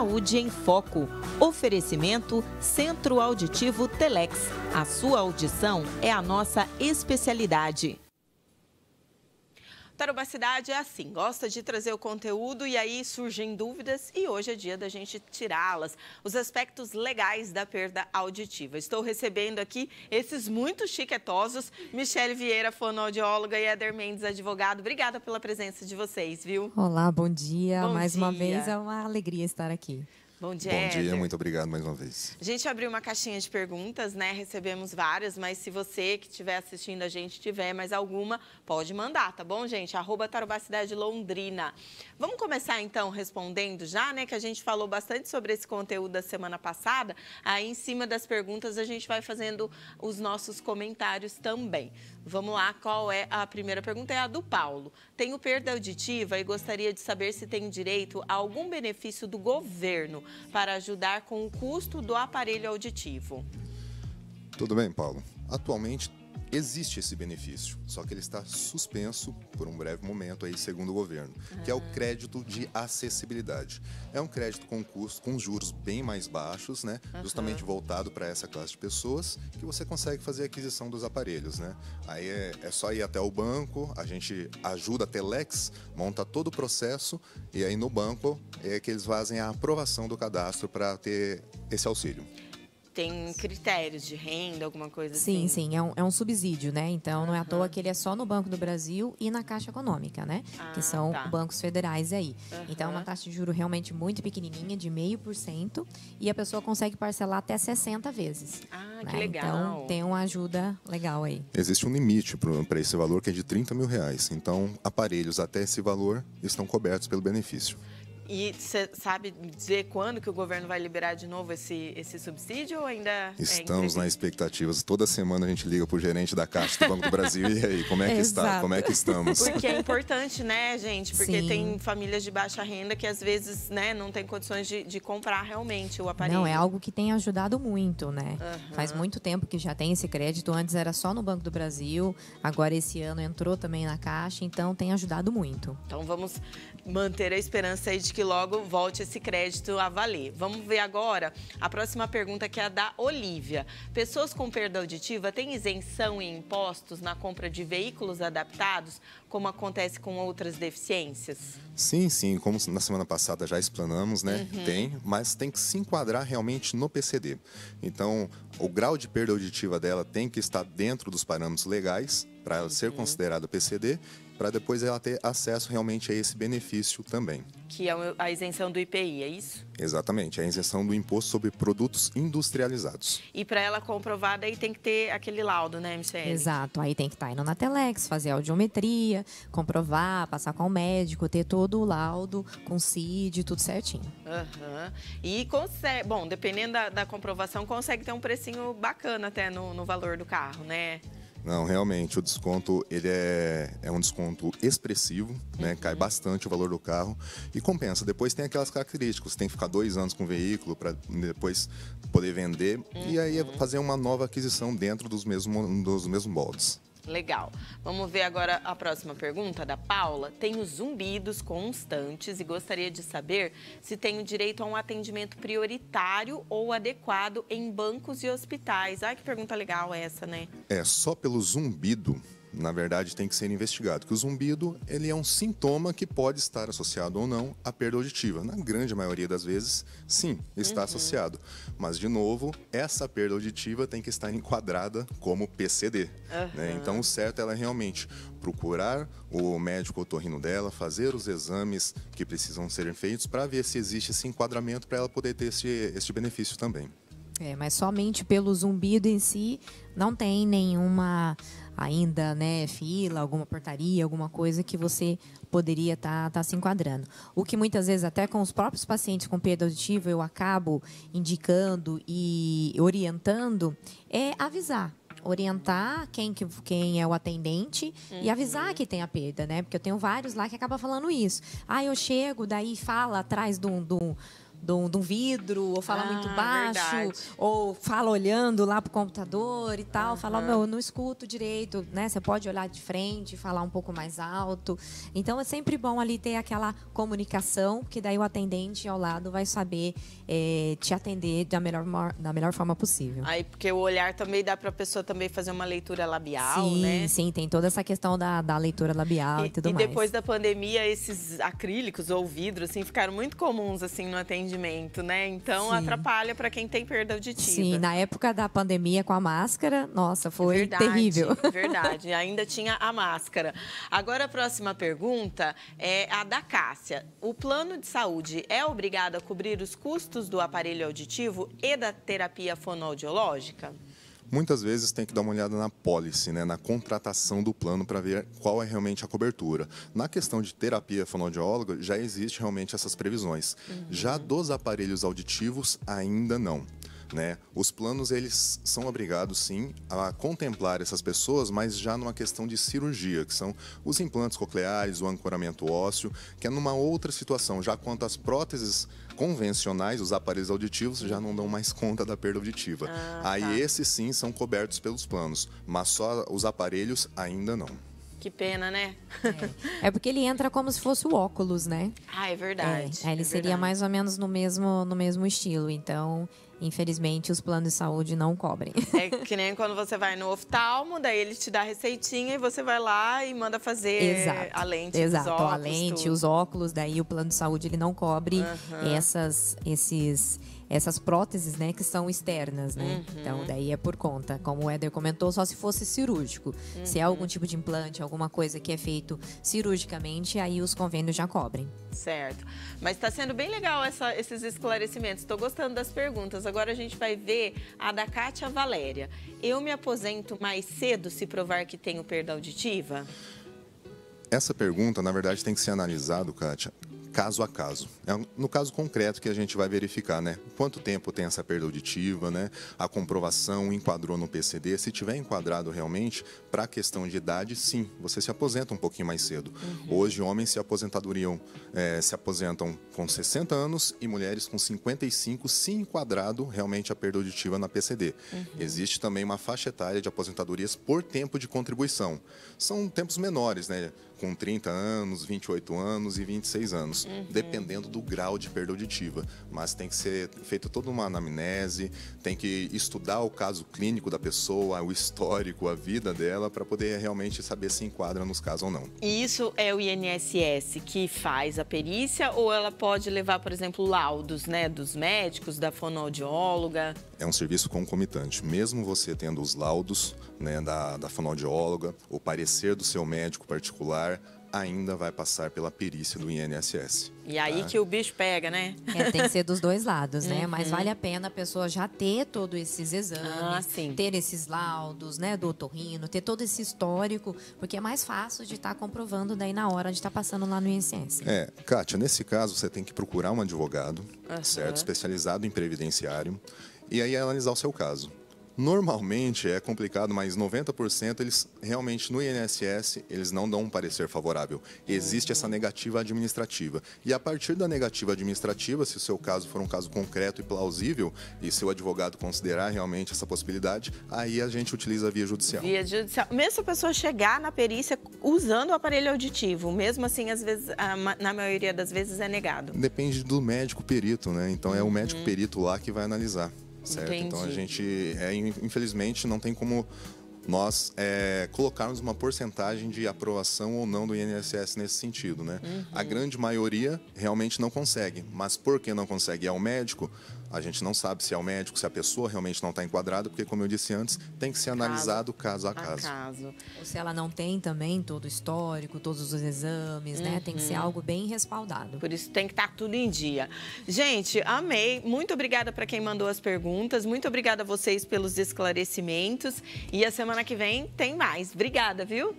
Saúde em Foco. Oferecimento Centro Auditivo Telex. A sua audição é a nossa especialidade. Tarobá Cidade é assim, gosta de trazer o conteúdo e aí surgem dúvidas e hoje é dia da gente tirá-las. Os aspectos legais da perda auditiva. Estou recebendo aqui esses muito chiquetosos, Michele Vieira, fonoaudióloga, e Éder Mendes, advogado. Obrigada pela presença de vocês, viu? Olá, bom dia. Bom mais dia. uma vez, é uma alegria estar aqui. Bom dia, Bom dia, Éder. muito obrigado mais uma vez. A gente abriu uma caixinha de perguntas, né? Recebemos várias, mas se você que estiver assistindo a gente tiver mais alguma, pode mandar, tá bom, gente? @Tarobá Cidade Londrina. Vamos começar, então, respondendo já, né? Que a gente falou bastante sobre esse conteúdo da semana passada. Aí, em cima das perguntas, a gente vai fazendo os nossos comentários também. Vamos lá, qual é a primeira pergunta? É a do Paulo. Tenho perda auditiva e gostaria de saber se tenho direito a algum benefício do governo para ajudar com o custo do aparelho auditivo. Tudo bem, Paulo? Atualmente existe esse benefício, só que ele está suspenso por um breve momento aí, segundo o governo, que é o crédito de acessibilidade. É um crédito com custo, com juros bem mais baixos, né? Justamente voltado para essa classe de pessoas, que você consegue fazer a aquisição dos aparelhos, né? Aí é só ir até o banco, a gente ajuda a Telex, monta todo o processo e aí no banco é que eles fazem a aprovação do cadastro para ter esse auxílio. Tem critérios de renda, alguma coisa Sim, assim? sim, é um subsídio, né? Então, não é à toa que ele é só no Banco do Brasil e na Caixa Econômica, né? Que são bancos federais aí. Então, é uma taxa de juro realmente muito pequenininha, de 0,5%, e a pessoa consegue parcelar até 60 vezes. Ah, né? que legal. Então, tem uma ajuda legal aí. Existe um limite para esse valor, que é de R$30 mil. Então, aparelhos até esse valor estão cobertos pelo benefício. E você sabe dizer quando que o governo vai liberar de novo esse subsídio ou ainda Estamos na expectativa. Toda semana a gente liga para o gerente da Caixa do Banco do Brasil e aí, como é que está? Como é que estamos? Porque é importante, né, gente? Porque Sim. tem famílias de baixa renda que às vezes, né, não tem condições de comprar realmente o aparelho. Não, é algo que tem ajudado muito, né? Faz muito tempo que já tem esse crédito. Antes era só no Banco do Brasil, agora esse ano entrou também na Caixa, então tem ajudado muito. Então vamos manter a esperança aí de que logo volte esse crédito a valer. Vamos ver agora a próxima pergunta, que é a da Olívia. Pessoas com perda auditiva têm isenção em impostos na compra de veículos adaptados, como acontece com outras deficiências? Sim, sim. Como na semana passada já explanamos, né? Tem, mas tem que se enquadrar realmente no PCD. Então, o grau de perda auditiva dela tem que estar dentro dos parâmetros legais para ela ser considerada PCD, para depois ela ter acesso realmente a esse benefício também. Que é a isenção do IPI, é isso? Exatamente, a isenção do imposto sobre produtos industrializados. E para ela comprovada aí tem que ter aquele laudo, né, Michele? Exato, aí tem que estar indo na Telex, fazer a audiometria, comprovar, passar com o médico, ter todo o laudo com CID, tudo certinho. E consegue, bom, dependendo da comprovação, consegue ter um precinho bacana até no valor do carro, né? Não, realmente, o desconto ele é um desconto expressivo, né? Cai bastante o valor do carro e compensa. Depois tem aquelas características, você tem que ficar 2 anos com o veículo para depois poder vender e aí fazer uma nova aquisição dentro dos mesmos moldes. Legal. Vamos ver agora a próxima pergunta da Paula. Tenho zumbidos constantes e gostaria de saber se tenho direito a um atendimento prioritário ou adequado em bancos e hospitais. Ai, que pergunta legal essa, né? Só pelo zumbido, na verdade, tem que ser investigado. Que o zumbido, ele é um sintoma que pode estar associado ou não à perda auditiva. Na grande maioria das vezes, sim, está associado. Mas, de novo, essa perda auditiva tem que estar enquadrada como PCD. Né? Então, o certo é ela realmente procurar o médico otorrino dela, fazer os exames que precisam serem feitos para ver se existe esse enquadramento para ela poder ter esse benefício também. Mas somente pelo zumbido em si, não tem nenhuma ainda, né, fila, alguma portaria, alguma coisa que você poderia tá se enquadrando. O que muitas vezes, até com os próprios pacientes com perda auditiva, eu acabo indicando e orientando, é avisar. Orientar quem é o atendente e avisar que tem a perda, né? Porque eu tenho vários lá que acabam falando isso. Eu chego, daí fala atrás de de um vidro, ou fala muito baixo, verdade. ou fala olhando lá pro computador e tal, fala, meu, eu não escuto direito, né? Você pode olhar de frente, falar um pouco mais alto. Então, é sempre bom ali ter aquela comunicação, porque daí o atendente ao lado vai saber te atender da melhor forma possível. Aí, porque o olhar também dá para a pessoa também fazer uma leitura labial, sim, né? Sim, tem toda essa questão da leitura labial e tudo mais. E depois da pandemia, esses acrílicos ou vidro, assim, ficaram muito comuns, assim, no atendimento, né? Então, Sim. atrapalha para quem tem perda auditiva. Sim, na época da pandemia com a máscara, nossa, foi Verdade, terrível. Verdade, ainda tinha a máscara. Agora, a próxima pergunta é a da Cássia. O plano de saúde é obrigado a cobrir os custos do aparelho auditivo e da terapia fonoaudiológica? Muitas vezes tem que dar uma olhada na pólice, né, na contratação do plano para ver qual é realmente a cobertura. Na questão de terapia fonoaudióloga, já existe realmente essas previsões. Já dos aparelhos auditivos, ainda não. Né? Os planos, eles são obrigados, sim, a contemplar essas pessoas, mas já numa questão de cirurgia, que são os implantes cocleares, o ancoramento ósseo, que é numa outra situação. Já quanto às próteses convencionais, os aparelhos auditivos já não dão mais conta da perda auditiva. Aí esses, sim, são cobertos pelos planos, mas só os aparelhos ainda não. Que pena, né? É porque ele entra como se fosse o óculos, né? Ah, é verdade. Ele seria mais ou menos no mesmo estilo. Então, infelizmente, os planos de saúde não cobrem. É que nem quando você vai no oftalmo, daí ele te dá a receitinha e você vai lá e manda fazer a lente, os óculos. A lente, os óculos, daí o plano de saúde ele não cobre essas próteses, né, que são externas, né? Então, daí é por conta. Como o Éder comentou, só se fosse cirúrgico. Se é algum tipo de implante, alguma coisa que é feito cirurgicamente, aí os convênios já cobrem. Certo. Mas está sendo bem legal esses esclarecimentos. Estou gostando das perguntas. Agora a gente vai ver a da Kátia Valéria. Eu me aposento mais cedo se provar que tenho perda auditiva? Essa pergunta, na verdade, tem que ser analisado, Kátia, caso a caso. É no caso concreto que a gente vai verificar, né? Quanto tempo tem essa perda auditiva, né? A comprovação enquadrou no PCD. Se tiver enquadrado realmente, para a questão de idade, sim, você se aposenta um pouquinho mais cedo. Hoje, homens se aposentam com 60 anos e mulheres com 55, se enquadrado realmente a perda auditiva na PCD. Existe também uma faixa etária de aposentadorias por tempo de contribuição. São tempos menores, né? Com 30 anos, 28 anos e 26 anos, dependendo do grau de perda auditiva. Mas tem que ser feita toda uma anamnese, tem que estudar o caso clínico da pessoa, o histórico, a vida dela, para poder realmente saber se enquadra nos casos ou não. E isso é o INSS que faz a perícia ou ela pode levar, por exemplo, laudos, né, dos médicos, da fonoaudióloga? É um serviço concomitante. Mesmo você tendo os laudos, né, da fonoaudióloga, o parecer do seu médico particular, ainda vai passar pela perícia do INSS. E aí que o bicho pega, né? Tem que ser dos dois lados, né? Mas vale a pena a pessoa já ter todos esses exames, ter esses laudos, né, do otorrino, ter todo esse histórico, porque é mais fácil de estar comprovando daí na hora de estar passando lá no INSS. Kátia, nesse caso você tem que procurar um advogado, certo? Especializado em previdenciário, e aí analisar o seu caso. Normalmente é complicado, mas 90% eles realmente no INSS eles não dão um parecer favorável. Existe essa negativa administrativa. E a partir da negativa administrativa, se o seu caso for um caso concreto e plausível e seu advogado considerar realmente essa possibilidade, aí a gente utiliza a via judicial. Via judicial. Mesmo se a pessoa chegar na perícia usando o aparelho auditivo, mesmo assim, às vezes, na maioria das vezes é negado. Depende do médico perito, né? Então é o médico perito lá que vai analisar. Certo? Entendi. Então a gente, infelizmente, não tem como nós colocarmos uma porcentagem de aprovação ou não do INSS nesse sentido, né? A grande maioria realmente não consegue, mas por que não consegue? É o médico? A gente não sabe se é o médico, se a pessoa realmente não está enquadrada, porque, como eu disse antes, tem que ser analisado caso a caso. Ou se ela não tem também todo o histórico, todos os exames, né? Tem que ser algo bem respaldado. Por isso tem que estar tudo em dia. Gente, amei. Muito obrigada para quem mandou as perguntas. Muito obrigada a vocês pelos esclarecimentos. E a semana que vem tem mais. Obrigada, viu?